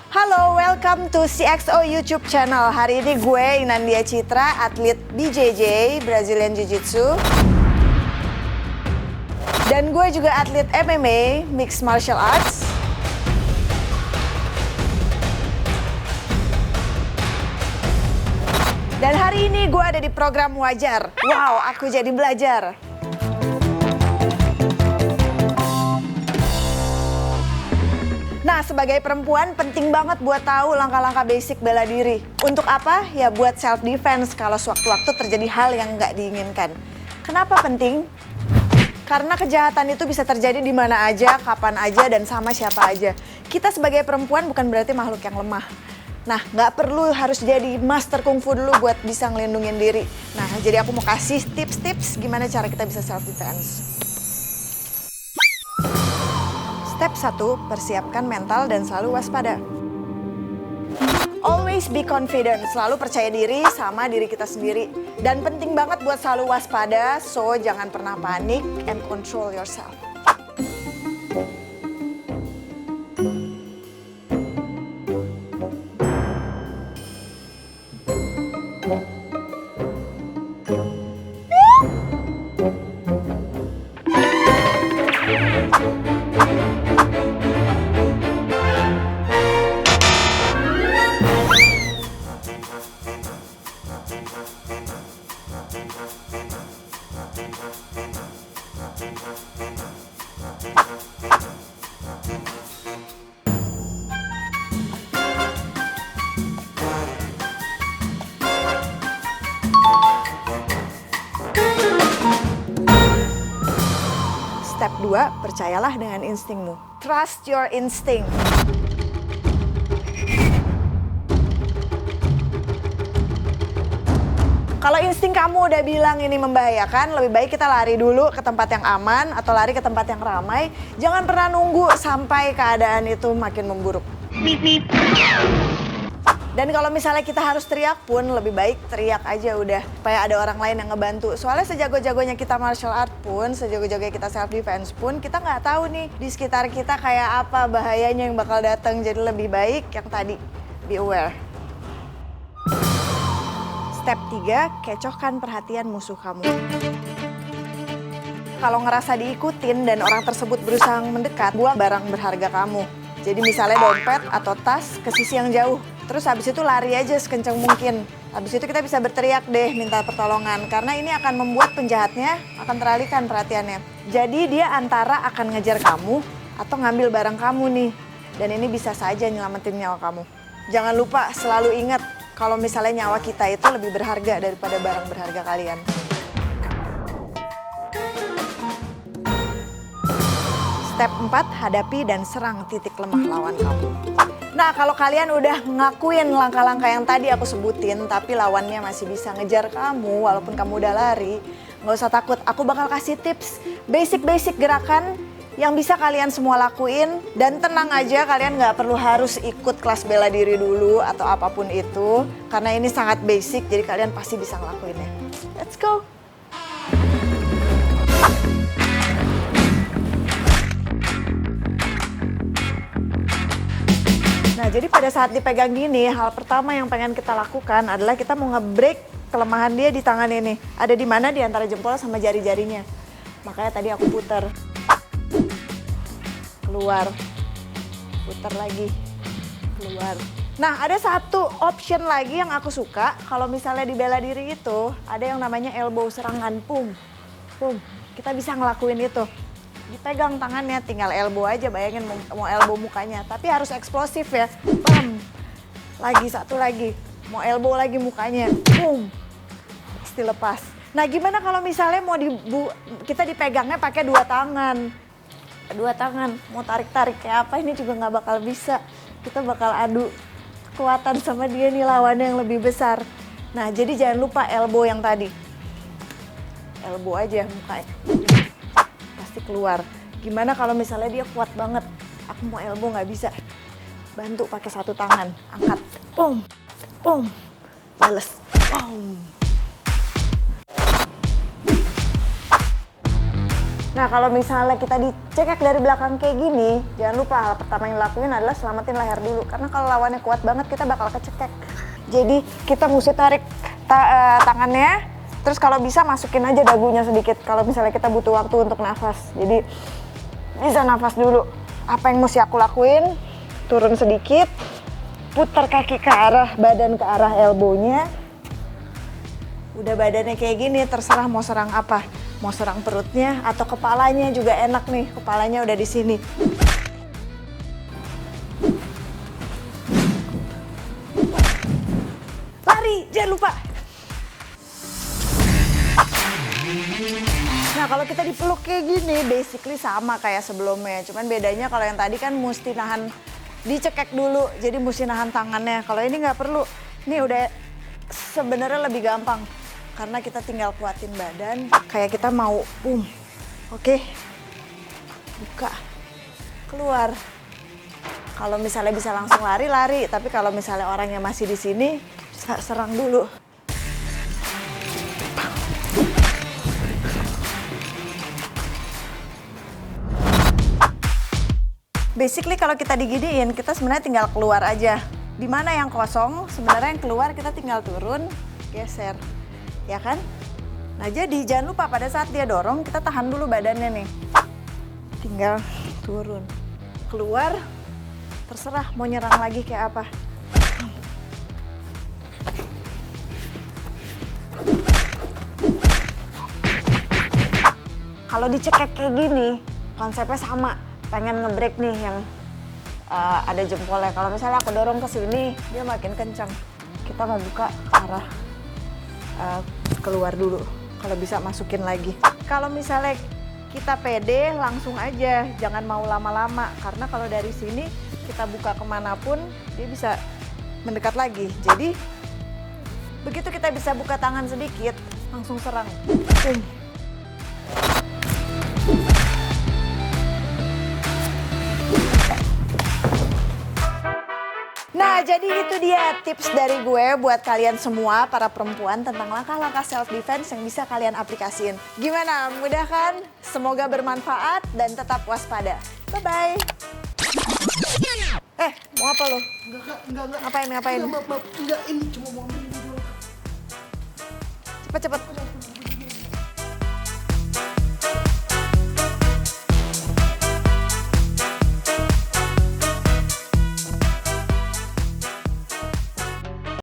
Halo, welcome to CXO YouTube channel. Hari ini gue Inandia Citra, atlet BJJ, Brazilian Jiu-Jitsu. Dan gue juga atlet MMA, Mixed Martial Arts. Dan hari ini gue ada di program Wajar. Wow, aku jadi belajar. Nah, sebagai perempuan penting banget buat tahu langkah-langkah basic bela diri. Untuk apa? Ya buat self defense kalau sewaktu-waktu terjadi hal yang nggak diinginkan. Kenapa penting? Karena kejahatan itu bisa terjadi di mana aja, kapan aja, dan sama siapa aja. Kita sebagai perempuan bukan berarti makhluk yang lemah. Nah, nggak perlu harus jadi master kungfu dulu buat bisa ngelindungin diri. Nah, jadi aku mau kasih tips-tips gimana cara kita bisa self defense. Step 1, persiapkan mental dan selalu waspada. Always be confident, selalu percaya diri sama diri kita sendiri. Dan penting banget buat selalu waspada, so jangan pernah panik and control yourself. Step 2, percayalah dengan instingmu. Trust your instinct. Kalau insting kamu udah bilang ini membahayakan, lebih baik kita lari dulu ke tempat yang aman atau lari ke tempat yang ramai. Jangan pernah nunggu sampai keadaan itu makin memburuk. Dan kalau misalnya kita harus teriak pun, lebih baik teriak aja udah. Supaya ada orang lain yang ngebantu. Soalnya sejago-jagonya kita martial art pun, sejago-jagonya kita self defense pun, kita nggak tahu nih di sekitar kita kayak apa bahayanya yang bakal datang. Jadi lebih baik yang tadi, be aware. Step 3, kecohkan perhatian musuh kamu. Kalau ngerasa diikutin dan orang tersebut berusaha mendekat, buang barang berharga kamu. Jadi misalnya dompet atau tas ke sisi yang jauh. Terus habis itu lari aja sekencang mungkin. Habis itu kita bisa berteriak deh minta pertolongan. Karena ini akan membuat penjahatnya akan teralihkan perhatiannya. Jadi dia antara akan ngejar kamu atau ngambil barang kamu nih. Dan ini bisa saja nyelamatin nyawa kamu. Jangan lupa selalu ingat kalau misalnya nyawa kita itu lebih berharga daripada barang berharga kalian. Step 4, hadapi dan serang titik lemah lawan kamu. Nah, kalau kalian udah ngakuin langkah-langkah yang tadi aku sebutin, tapi lawannya masih bisa ngejar kamu walaupun kamu udah lari, nggak usah takut. Aku bakal kasih tips basic-basic gerakan yang bisa kalian semua lakuin. Dan tenang aja, kalian nggak perlu harus ikut kelas bela diri dulu atau apapun itu. Karena ini sangat basic, jadi kalian pasti bisa ngelakuinnya. Let's go! Nah, jadi pada saat dipegang gini, hal pertama yang pengen kita lakukan adalah kita mau nge-break kelemahan dia di tangan ini. Ada di mana? Di antara jempol sama jari-jarinya. Makanya tadi aku putar. Keluar. Putar lagi. Keluar. Nah, ada satu option lagi yang aku suka. Kalau misalnya di bela diri itu, ada yang namanya elbow serangan. Pum. Pum. Kita bisa ngelakuin itu. Dipegang tangannya, tinggal elbow aja, bayangin mau elbow mukanya. Tapi harus eksplosif ya. Bam. Lagi, satu lagi. Mau elbow lagi mukanya. Boom. Pasti lepas. Nah, gimana kalau misalnya mau kita dipegangnya pakai dua tangan. Dua tangan, mau tarik-tarik kayak apa ini juga nggak bakal bisa. Kita bakal adu kekuatan sama dia nih lawannya yang lebih besar. Nah, jadi jangan lupa elbow yang tadi. Elbow aja mukanya. Pasti keluar. Gimana kalau misalnya dia kuat banget, aku mau elbow nggak bisa, bantu pakai satu tangan, angkat, bales, Nah kalau misalnya kita dicekek dari belakang kayak gini, jangan lupa hal pertama yang dilakuin adalah selamatin leher dulu. Karena kalau lawannya kuat banget kita bakal kecekek. Jadi kita mesti tarik tangannya, terus kalau bisa masukin aja dagunya sedikit. Kalau misalnya kita butuh waktu untuk nafas. Jadi bisa nafas dulu. Apa yang mesti aku lakuin? Turun sedikit, putar kaki ke arah badan ke arah elbownya. Udah badannya kayak gini, terserah mau serang apa. Mau serang perutnya atau kepalanya juga enak nih. Kepalanya udah di sini. Lari, jangan lupa. Nah kalau kita dipeluk kayak gini, basically sama kayak sebelumnya. Cuman bedanya kalau yang tadi kan mesti nahan, dicekek dulu. Jadi mesti nahan tangannya. Kalau ini nggak perlu. Ini udah sebenarnya lebih gampang. Karena kita tinggal kuatin badan, kayak kita mau, oke, buka, keluar. Kalau misalnya bisa langsung lari, lari. Tapi kalau misalnya orangnya masih di sini, serang dulu. Basically kalau kita diginiin, kita sebenarnya tinggal keluar aja. Di mana yang kosong, sebenarnya yang keluar kita tinggal turun, geser. Ya kan? Nah jadi jangan lupa pada saat dia dorong kita tahan dulu badannya nih. Tinggal turun. Keluar, terserah mau nyerang lagi kayak apa. Kalau dicekek kayak gini, konsepnya sama. Pengen nge-break nih yang ada jempolnya. Kalau misalnya aku dorong ke sini, dia makin kencang. Kita mau buka ke arah keluar dulu, kalau bisa masukin lagi. Kalau misalnya kita pede, langsung aja, jangan mau lama-lama. Karena kalau dari sini kita buka kemanapun, dia bisa mendekat lagi. Jadi, begitu kita bisa buka tangan sedikit, langsung serang. Nah, jadi itu dia tips dari gue buat kalian semua, para perempuan, tentang langkah-langkah self-defense yang bisa kalian aplikasiin. Gimana? Mudah kan? Semoga bermanfaat dan tetap waspada. Bye-bye. Mau apa lo? Enggak. Ngapain? Enggak, ini cuma mau ambil dulu. Cepet.